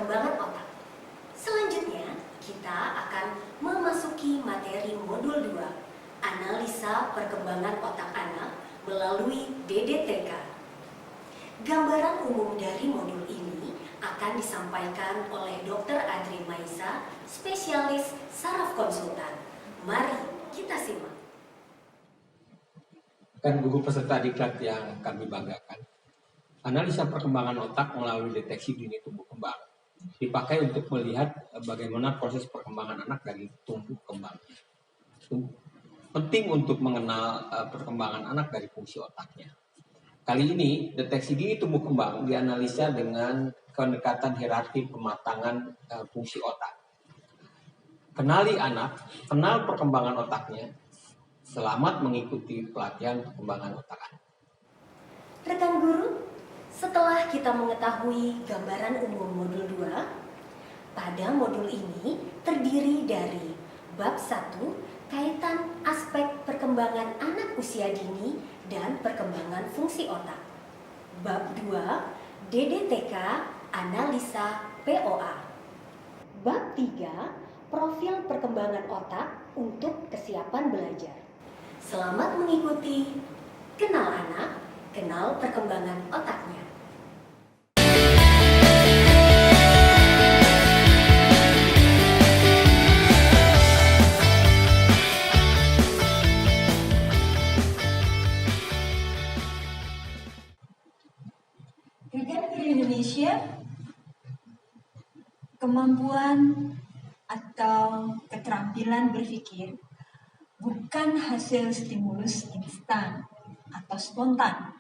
perkembangan otak. Selanjutnya, kita akan memasuki materi modul 2, analisa perkembangan otak anak melalui DDTK. Gambaran umum dari modul ini akan disampaikan oleh Dr. Adri Maisa, spesialis saraf konsultan. Mari kita simak. Dan guru peserta diklat yang kami banggakan, analisa perkembangan otak melalui deteksi dini tumbuh kembang dipakai untuk melihat bagaimana proses perkembangan anak dari tumbuh kembang. Penting untuk mengenal perkembangan anak dari fungsi otaknya. Kali ini, deteksi dini tumbuh kembang dianalisa dengan pendekatan hierarki pematangan fungsi otak. Kenali anak, kenal perkembangan otaknya. Selamat mengikuti pelatihan perkembangan otak anak. Rekan guru, setelah kita mengetahui gambaran umum modul 2, pada modul ini terdiri dari bab 1, kaitan aspek perkembangan anak usia dini dan perkembangan fungsi otak. Bab 2, DDTK, analisa POA. Bab 3, profil perkembangan otak untuk kesiapan belajar. Selamat mengikuti Kenal Anak, Kenal Perkembangan Otaknya. Rekan guru Indonesia, kemampuan atau keterampilan berpikir bukan hasil stimulus instan atau spontan,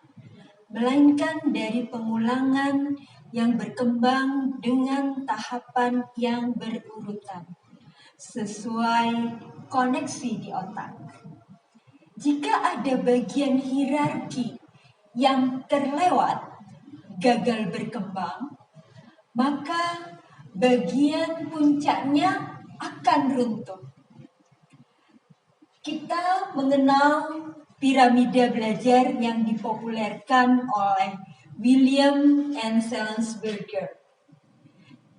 melainkan dari pengulangan yang berkembang dengan tahapan yang berurutan, sesuai koneksi di otak. Jika ada bagian hierarki yang terlewat, gagal berkembang, maka bagian puncaknya akan runtuh. Kita mengenal piramida belajar yang dipopulerkan oleh William and Selensberger.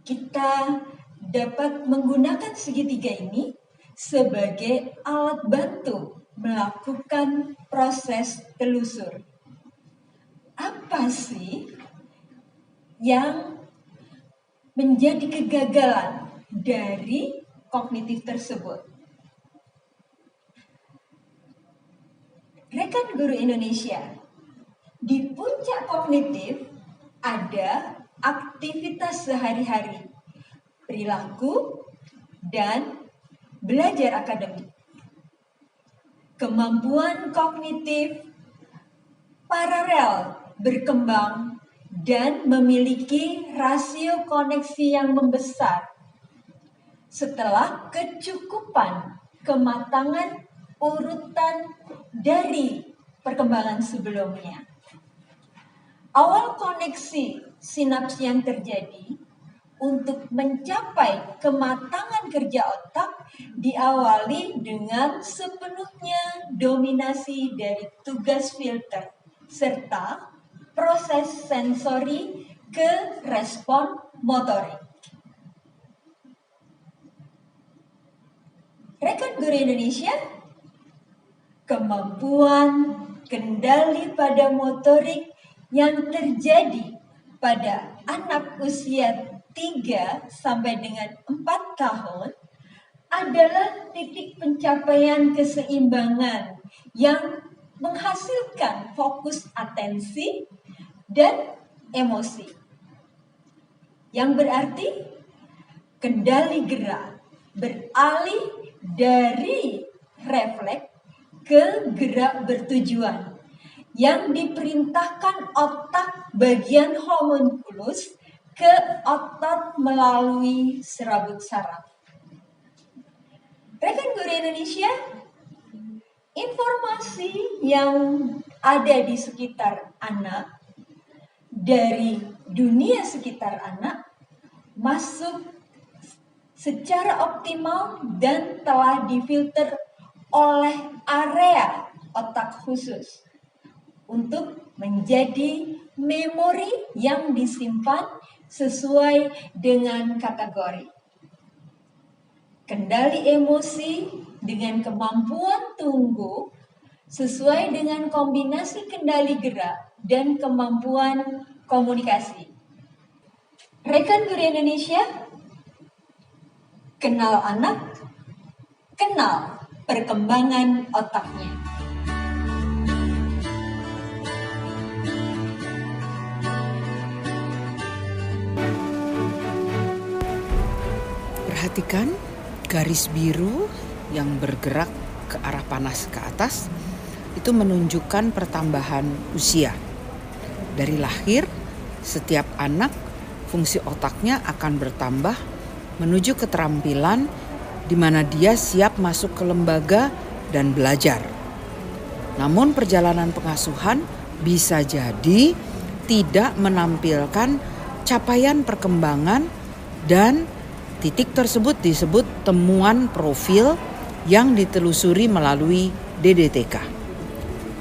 Kita dapat menggunakan segitiga ini sebagai alat bantu melakukan proses telusur. Apa sih yang menjadi kegagalan dari kognitif tersebut? Rekan guru Indonesia, di puncak kognitif ada aktivitas sehari-hari, perilaku, dan belajar akademik. Kemampuan kognitif paralel berkembang dan memiliki rasio koneksi yang membesar setelah kecukupan kematangan urutan dari perkembangan sebelumnya. Awal koneksi sinaps yang terjadi untuk mencapai kematangan kerja otak diawali dengan sepenuhnya dominasi dari tugas filter serta proses sensori ke respon motorik. Rekan guru Indonesia, kemampuan kendali pada motorik yang terjadi pada anak usia 3 sampai dengan 4 tahun adalah titik pencapaian keseimbangan yang menghasilkan fokus atensi dan emosi. Yang berarti kendali gerak beralih dari refleks ke gerak bertujuan yang diperintahkan otak bagian homunculus ke otot melalui serabut saraf. Rekan guru Indonesia, informasi yang ada di sekitar anak, dari dunia sekitar anak, masuk secara optimal dan telah difilter oleh area otak khusus untuk menjadi memori yang disimpan sesuai dengan kategori. Kendali emosi dengan kemampuan tunggu sesuai dengan kombinasi kendali gerak dan kemampuan komunikasi. Rekan Guru Indonesia, kenal anak, kenal perkembangan otaknya. Perhatikan garis biru yang bergerak ke arah panas ke atas, itu menunjukkan pertambahan usia. Dari lahir, setiap anak fungsi otaknya akan bertambah menuju keterampilan di mana dia siap masuk ke lembaga dan belajar. Namun perjalanan pengasuhan bisa jadi tidak menampilkan capaian perkembangan dan titik tersebut disebut temuan profil yang ditelusuri melalui DDTK.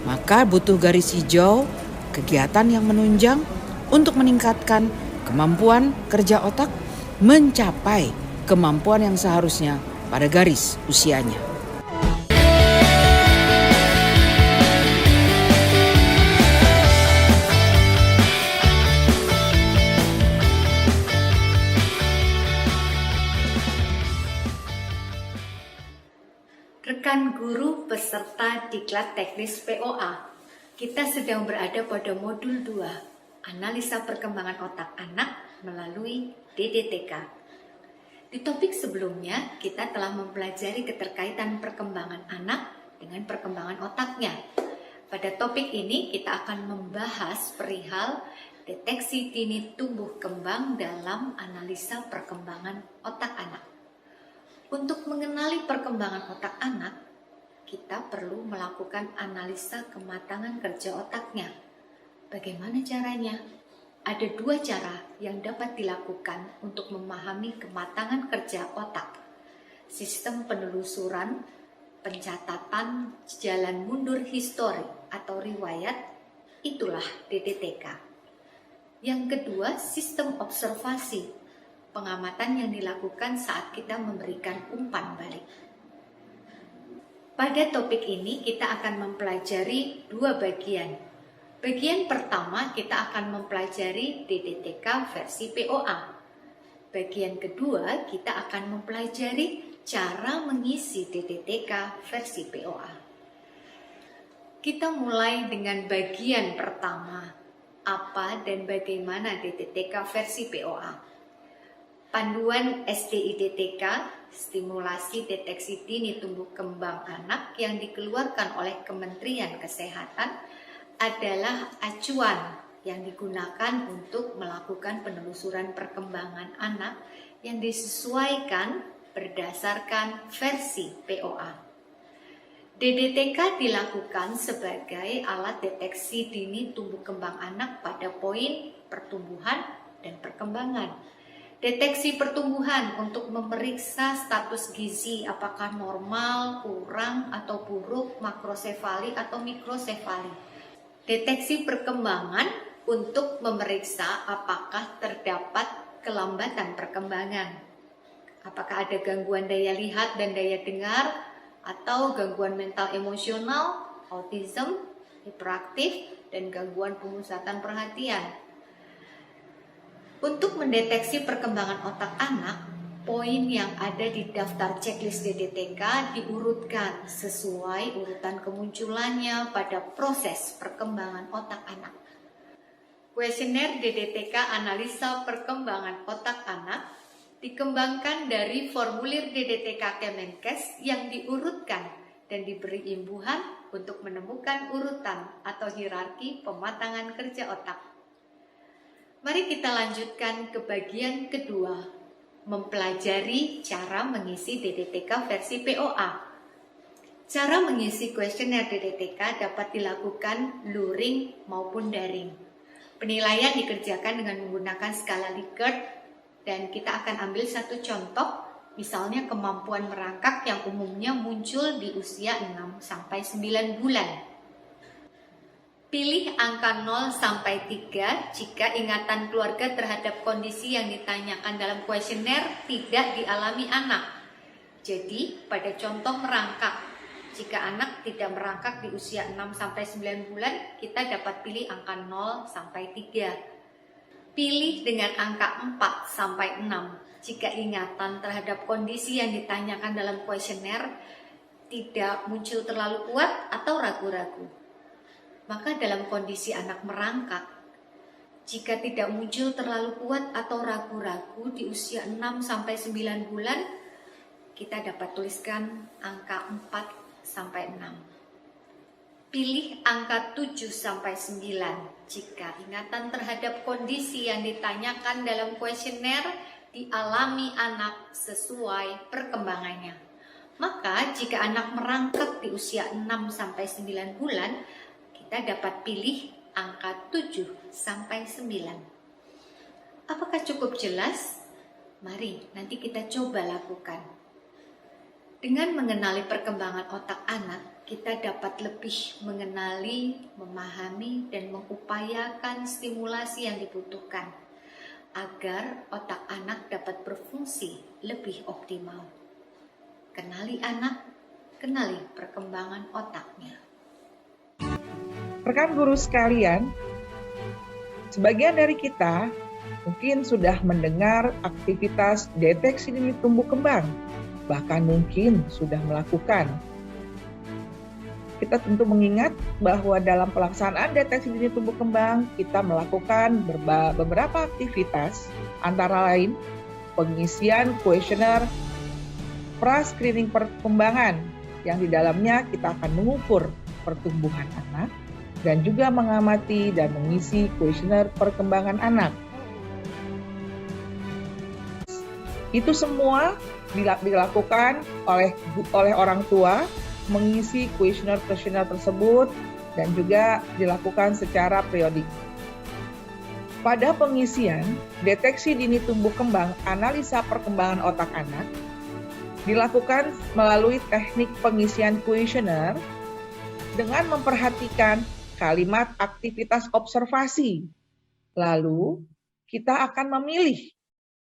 Maka butuh garis hijau, kegiatan yang menunjang untuk meningkatkan kemampuan kerja otak mencapai kemampuan yang seharusnya pada garis usianya. Rekan guru peserta Diklat Teknis POA, kita sedang berada pada modul 2, analisa perkembangan otak anak melalui DDTK. Di topik sebelumnya, kita telah mempelajari keterkaitan perkembangan anak dengan perkembangan otaknya. Pada topik ini, kita akan membahas perihal deteksi dini tumbuh kembang dalam analisa perkembangan otak anak. Untuk mengenali perkembangan otak anak, kita perlu melakukan analisa kematangan kerja otaknya. Bagaimana caranya? Ada 2 cara yang dapat dilakukan untuk memahami kematangan kerja otak. Sistem penelusuran, pencatatan jalan mundur histori atau riwayat, itulah DDTK. Yang kedua, sistem observasi, pengamatan yang dilakukan saat kita memberikan umpan balik. Pada topik ini kita akan mempelajari 2 bagian. Bagian pertama kita akan mempelajari DDTK versi POA. Bagian kedua kita akan mempelajari cara mengisi DDTK versi POA. Kita mulai dengan bagian pertama, apa dan bagaimana DDTK versi POA. Panduan SDIDTK, Stimulasi Deteksi Dini Tumbuh Kembang Anak yang dikeluarkan oleh Kementerian Kesehatan adalah acuan yang digunakan untuk melakukan penelusuran perkembangan anak yang disesuaikan berdasarkan versi POA. DDTK dilakukan sebagai alat deteksi dini tumbuh kembang anak pada poin pertumbuhan dan perkembangan. Deteksi pertumbuhan untuk memeriksa status gizi apakah normal, kurang, atau buruk, makrosefali atau mikrosefali. Deteksi perkembangan untuk memeriksa apakah terdapat kelambatan perkembangan. Apakah ada gangguan daya lihat dan daya dengar, atau gangguan mental emosional, autism, hiperaktif, dan gangguan pemusatan perhatian. Untuk mendeteksi perkembangan otak anak, poin yang ada di daftar checklist DDTK diurutkan sesuai urutan kemunculannya pada proses perkembangan otak anak. Kuesioner DDTK analisa perkembangan otak anak dikembangkan dari formulir DDTK Kemenkes yang diurutkan dan diberi imbuhan untuk menemukan urutan atau hierarki pematangan kerja otak. Mari kita lanjutkan ke bagian kedua, mempelajari cara mengisi DDTK versi POA. Cara mengisi kuesioner DDTK dapat dilakukan luring maupun daring. Penilaian dikerjakan dengan menggunakan skala Likert dan kita akan ambil satu contoh, misalnya kemampuan merangkak yang umumnya muncul di usia 6-9 bulan. Pilih angka 0 sampai 3 jika ingatan keluarga terhadap kondisi yang ditanyakan dalam kuesioner tidak dialami anak. Jadi, pada contoh merangkak, jika anak tidak merangkak di usia 6 sampai 9 bulan, kita dapat pilih angka 0 sampai 3. Pilih dengan angka 4 sampai 6 jika ingatan terhadap kondisi yang ditanyakan dalam kuesioner tidak muncul terlalu kuat atau ragu-ragu. Maka dalam kondisi anak merangkak, jika tidak muncul terlalu kuat atau ragu-ragu di usia 6 sampai 9 bulan, kita dapat tuliskan angka 4 sampai 6. Pilih angka 7 sampai 9 jika ingatan terhadap kondisi yang ditanyakan dalam kuesioner dialami anak sesuai perkembangannya. Maka jika anak merangkak di usia 6 sampai 9 bulan, kita dapat pilih angka 7 sampai 9. Apakah cukup jelas? Mari nanti kita coba lakukan. Dengan mengenali perkembangan otak anak, kita dapat lebih mengenali, memahami, dan mengupayakan stimulasi yang dibutuhkan agar otak anak dapat berfungsi lebih optimal. Kenali anak, kenali perkembangan otaknya. Rekan guru sekalian, sebagian dari kita mungkin sudah mendengar aktivitas deteksi dini tumbuh kembang, bahkan mungkin sudah melakukan. Kita tentu mengingat bahwa dalam pelaksanaan deteksi dini tumbuh kembang, kita melakukan beberapa aktivitas, antara lain pengisian kuesioner pra-screening perkembangan, yang di dalamnya kita akan mengukur pertumbuhan anak, dan juga mengamati dan mengisi kuesioner perkembangan anak. Itu semua dilakukan oleh orang tua, mengisi kuesioner tersebut, dan juga dilakukan secara periodik. Pada pengisian deteksi dini tumbuh kembang analisa perkembangan otak anak, dilakukan melalui teknik pengisian kuesioner dengan memperhatikan kalimat aktivitas observasi. Lalu, kita akan memilih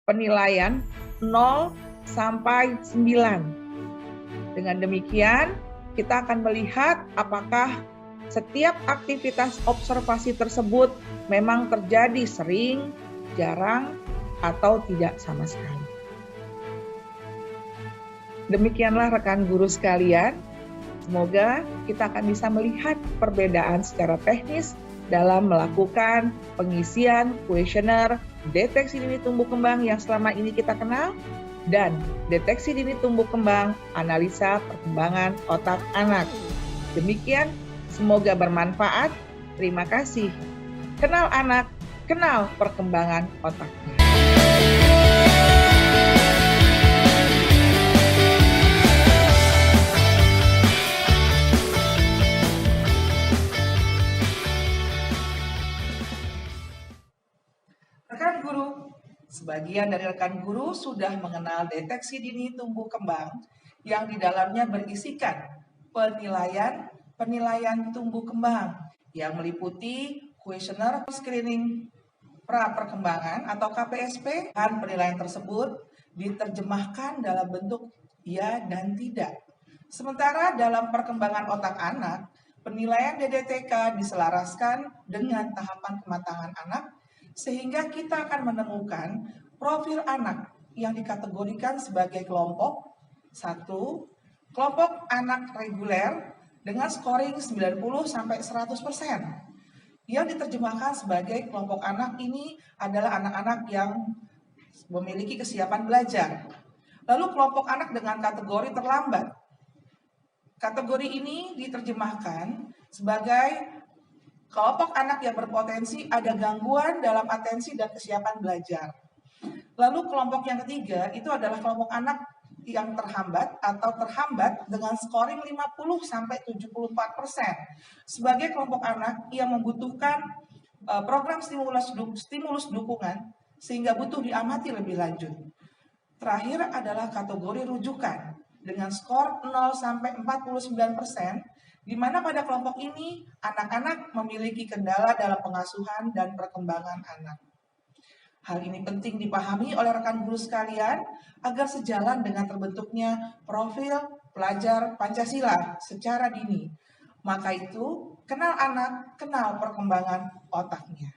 penilaian 0 sampai 9. Dengan demikian, kita akan melihat apakah setiap aktivitas observasi tersebut memang terjadi sering, jarang, atau tidak sama sekali. Demikianlah rekan guru sekalian. Semoga kita akan bisa melihat perbedaan secara teknis dalam melakukan pengisian kuesioner deteksi dini tumbuh kembang yang selama ini kita kenal, dan deteksi dini tumbuh kembang analisa perkembangan otak anak. Demikian, semoga bermanfaat. Terima kasih. Kenal anak, kenal perkembangan otaknya. Rekan guru, sebagian dari rekan guru sudah mengenal deteksi dini tumbuh kembang yang di dalamnya berisikan penilaian tumbuh kembang yang meliputi kuesioner screening pra perkembangan atau KPSP, dan penilaian tersebut diterjemahkan dalam bentuk ya dan tidak. Sementara dalam perkembangan otak anak, penilaian DDTK diselaraskan dengan tahapan kematangan anak, sehingga kita akan menemukan profil anak yang dikategorikan sebagai kelompok 1, kelompok anak reguler dengan scoring 90-100%. Yang diterjemahkan sebagai kelompok anak ini adalah anak-anak yang memiliki kesiapan belajar. Lalu kelompok anak dengan kategori terlambat. Kategori ini diterjemahkan sebagai kelompok anak yang berpotensi ada gangguan dalam atensi dan kesiapan belajar. Lalu kelompok yang ketiga itu adalah kelompok anak yang terhambat atau terhambat dengan scoring 50-74% sebagai kelompok anak yang membutuhkan program stimulus dukungan sehingga butuh diamati lebih lanjut. Terakhir adalah kategori rujukan dengan skor 0-49% di mana pada kelompok ini anak-anak memiliki kendala dalam pengasuhan dan perkembangan anak. Hal ini penting dipahami oleh rekan guru sekalian agar sejalan dengan terbentuknya profil pelajar Pancasila secara dini. Maka itu, kenal anak, kenal perkembangan otaknya.